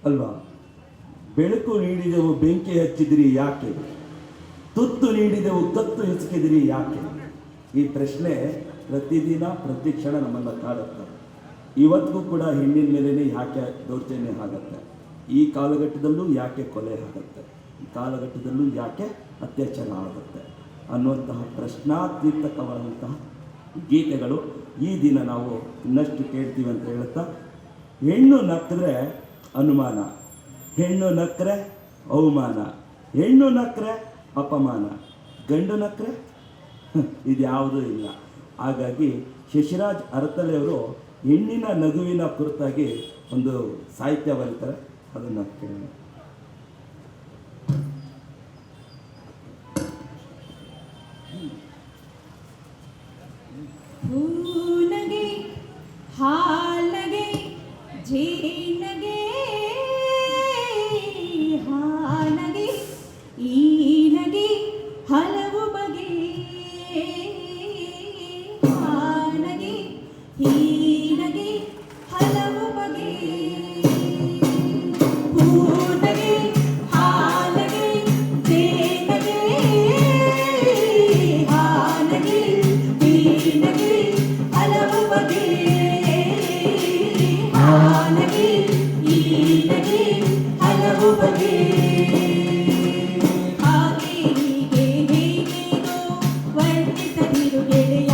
ಅಲ್ವಾ? ಬೆಳಕು ನೀಡಿದೆವು ಬೆಂಕಿ ಹಚ್ಚಿದಿರಿ ಯಾಕೆ, ತುತ್ತು ನೀಡಿದೆವು ಕತ್ತು ಹಿಸುಕಿದಿರಿ ಯಾಕೆ? ಈ ಪ್ರಶ್ನೆ ಪ್ರತಿದಿನ ಪ್ರತಿ ಕ್ಷಣ ನಮ್ಮನ್ನು ಕಾಡುತ್ತೆ. ಇವತ್ತಿಗೂ ಕೂಡ ಹೆಣ್ಣಿನ ಮೇಲೇ ಯಾಕೆ ದೌರ್ಜನ್ಯ ಆಗುತ್ತೆ, ಈ ಕಾಲಘಟ್ಟದಲ್ಲೂ ಯಾಕೆ ಕೊಲೆ ಆಗುತ್ತೆ, ಈ ಕಾಲಘಟ್ಟದಲ್ಲೂ ಯಾಕೆ ಅತ್ಯಾಚಾರ ಆಗುತ್ತೆ ಅನ್ನುವಂತಹ ಪ್ರಶ್ನಾತೀರ್ಥಕವಾದಂತಹ ಗೀತೆಗಳು ಈ ದಿನ ನಾವು ಇನ್ನಷ್ಟು ಕೇಳ್ತೀವಿ ಅಂತ ಹೇಳುತ್ತಾ, ಹೆಣ್ಣು ನಕ್ಕರೆ ಅನುಮಾನ, ಹೆಣ್ಣು ನಕ್ಕರೆ ಅವಮಾನ, ಹೆಣ್ಣು ನಕ್ಕರೆ ಅಪಮಾನ, ಗಂಡು ನಕ್ಕರೆ ಇದ್ಯಾವುದೂ ಇಲ್ಲ. ಹಾಗಾಗಿ ಶಶಿರಾಜ್ ಅರತಲೆಯವರು ಹೆಣ್ಣಿನ ನಗುವಿನ ಕುರಿತಾಗಿ ಒಂದು ಸಾಹಿತ್ಯ ಬರೀತಾರೆ, ಅದನ್ನು ಕೇಳೋಣ. ಹೂನಗೆ ಹಾಲಗೆ ಜೇನಗೆ ಹಾನಗೆ ಈನಗೆ ಹಲವು ಬಗೆ, ಹಾನಗೆ ಹೀನಗೆ ಹಲವು ಬಗೆ. ಹೂನಗೆ ಹಾಲಗೆ ಜೇನಗೆ ಹಾನಗೆ ಹೀನಗೆ ಹಲವು ಬಗೆ, ಹಾನಗೆ ಹೀನಗೆ ಹಲವು ಬಗೆ. ಹಾಗೆ ಹೀಗೆ ಹೇಗೇನೋ ವರ್ಣಿಸದಿರು ಗೆಳೆಯ,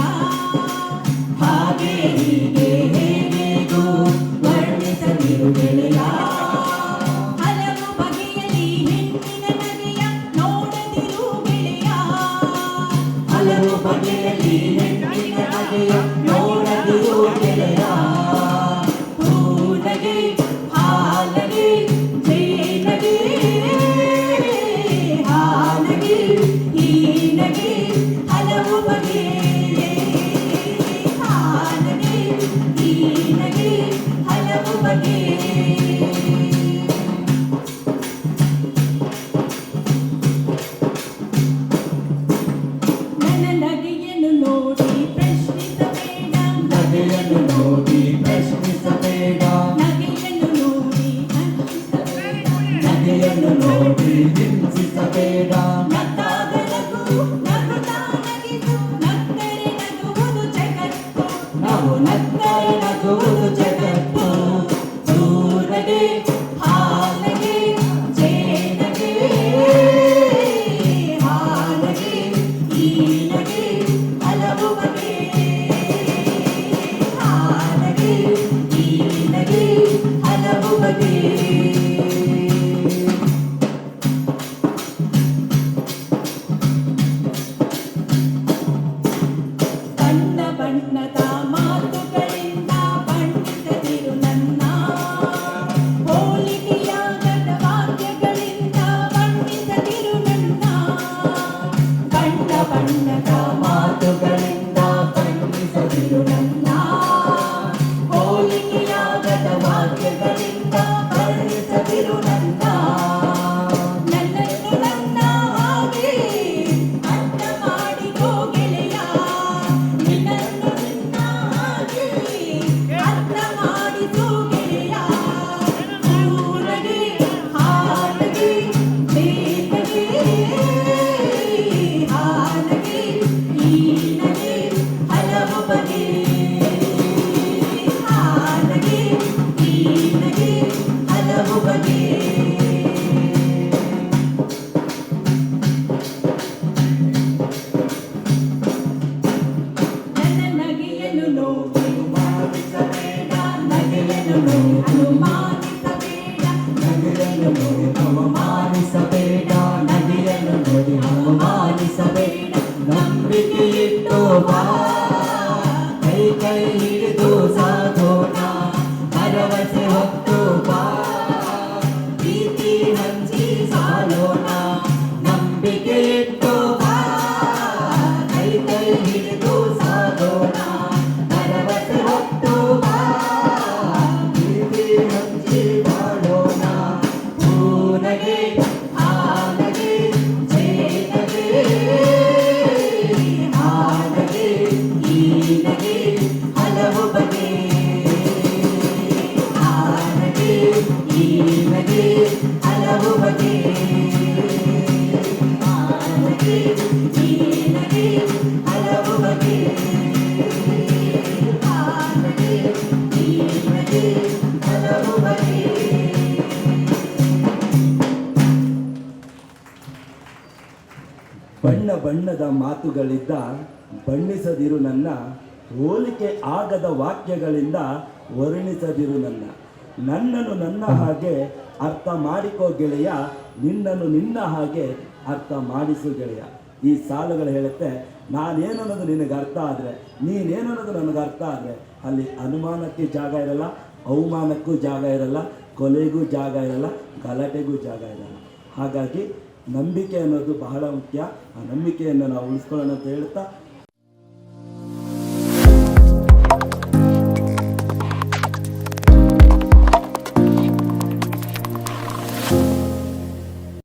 ಹಾಗೆ ಹೀಗೆ ಹೇಗೇನೋ ವರ್ಣಿಸದಿರು ಗೆಳೆಯ. ಹಲವು ಬಗೆಯಲ್ಲಿ ಹೆಣ್ಣಿನ ನಗೆಯ ನೋಡದಿರು ಗೆಳೆಯ, ಹಲವು ಬಗೆಯಲ್ಲಿ ಹೆಣ್ಣಿನ ನಗೆಯ ನೋಡದಿರು ಗೆಳೆಯ. ಹೂನಗೆ ಹಾಲಗೆ ಜೇನಗೆ ಹಾನಗೆ ಹೀನಗೆ ಹಲವು ಬಗೆ, ಹಾನಗೆ ಹೀನಗೆ ಹಲವು ಬಗೆ. ನನ್ನ ನಗೆಯನ್ನು ನೋಡಿ ಪ್ರಶ್ನಿಸಬೇಡ, ನಗೆಯನ್ನು ನೋಡಿ ಪ್ರಶ್ನಿಸಬೇಡ, ನಗೆಯನ್ನು ನೋಡಿ ಹಂಚಿಸಬೇಡ, ನಗೆಯನ್ನು ನೋಡಿ ಹಿಂಸಿಸಬೇಡ. ನಕ್ಕಾಗ ನಗು ನಗುತ್ತಾ ನಗಿಸು, ನಕ್ಕರೆ ನಗುವುದು ಜಗತ್ತು, ನಾವು ನಕ್ಕರೆ ನಗುವುದು ಜಗತ್ತು. ಹೂನಗೆ ಹಾಲಗೆ ಜೇನಗೆ ಹಾನಗೆ ಹೀನಗೆ ಹಲವು ಬಗೆ, ಹಾನಗೆ ಹೀನಗೆ ಹಲವು ಬಗೆ. ಬಣ್ಣ ಬಣ್ಣದ ಮಾತುಗಳಿಂದ ಬಣ್ಣಿಸದಿರು ನನ್ನ, ಹೋಲಿಕೆಯಾಗದ ವಾಕ್ಯಗಳಿಂದ ಬಣ್ಣಿಸದಿರು ನನ್ನ. ಬಣ್ಣ ಬಣ್ಣದ ಮಾತುಗಳಿಂದ ಬಣ್ಣಿಸದಿರು ನನ್ನ, ಹೋಲಿಕೆಯಾಗದ ವಾಕ್ಯಗಳಿಂದ ಬಣ್ಣಿಸದಿರು ನನ್ನ. ನನ್ನನ್ನು ನನ್ನ ಹಾಗೆ ಅರ್ಥ ಮಾಡಿಕೋ ಗೆಳೆಯ, ನಿನ್ನನ್ನು ನಿನ್ನ ಹಾಗೆ ಅರ್ಥ ಮಾಡಿಕೋ ಗೆಳೆಯ. ಹೂನಗೆ ಹಾಲಗೆ ಜೇನಗೆ ಹಾನಗೆ ಹೀನಗೆ ಹಲವು ಬಗೆ, ಹಾನಗೆ ಹೀನಗೆ ಹಲವು ಬಗೆ. ನನ್ನ ನಗೆಯನ್ನು ನೋಡಿ ಅನುಮಾನಿಸಬೇಡ, ನಗೆಯನ್ನು ನೋಡಿ ಅನುಮಾನಿಸಬೇಡ, ನಗೆಯನ್ನು ನೋಡಿ ಅವಮಾನಿಸಬೇಡ, ನಗೆಯನ್ನು ನೋಡಿ ಅವಮಾನಿಸಬೇಡ. ನಂಬಿಕೆ ಇಟ್ಟು ಬಾ, ಕೈ ಕೈ ಹಿಡಿದು ಸಾಗೋಣ, ಭರವಸೆ ಹೊತ್ತು ಬಾ, ಪ್ರೀತಿ ಹಂಚಿ ಸಾಲೋಣ. ನಂಬಿಕೆ ಇಟ್ಟು ಬಾ, ಕೈ ಕೈ ಹಿಡಿದು ಸಾಗೋಣ, ಭರವಸೆ ಹೊತ್ತು ಬಾ, ಪ್ರೀತಿ ಹಂಚಿ ಬಾಳೋಣ. ಹೂನಗೆ ಹಾಲಗೆ ಜೇನಗೆ ಹಾನಗೆ ಹೀನಗೆ ಹಲವು ಬಗೆ, ಹಾನಗೆ ಹೀನಗೆ ಬಣ್ಣ ಬಣ್ಣದ ಮಾತುಗಳಿಂದ ಬಣ್ಣಿಸದಿರು ನನ್ನ, ಹೋಲಿಕೆ ಆಗದ ವಾಕ್ಯಗಳಿಂದ ವರ್ಣಿಸದಿರು ನನ್ನನ್ನು ನನ್ನ ಹಾಗೆ ಅರ್ಥ ಮಾಡಿಕೋ ಗೆಳೆಯ, ನಿನ್ನನ್ನು ನಿನ್ನ ಹಾಗೆ ಅರ್ಥ ಮಾಡಿಸು ಗೆಳೆಯ. ಈ ಸಾಲುಗಳು ಹೇಳುತ್ತೆ, ನಾನೇನನ್ನೋದು ನಿನಗೆ ಅರ್ಥ ಆದರೆ, ನೀನೇನನ್ನೋದು ನನಗೆ ಅರ್ಥ ಆದರೆ ಅಲ್ಲಿ ಅನುಮಾನಕ್ಕೆ ಜಾಗ ಇರಲ್ಲ, ಅವಮಾನಕ್ಕೂ ಜಾಗ ಇರಲ್ಲ, ಕೊಲೆಗೂ ಜಾಗ ಇರಲ್ಲ, ಗಲಾಟೆಗೂ ಜಾಗ ಇರಲ್ಲ. ಹಾಗಾಗಿ ನಂಬಿಕೆ ಅನ್ನೋದು ಬಹಳ ಮುಖ್ಯ. ಆ ನಂಬಿಕೆಯನ್ನು ನಾವು ಉಳಿಸ್ಕೊಳ್ಳೋಣ ಅಂತ ಹೇಳ್ತಾ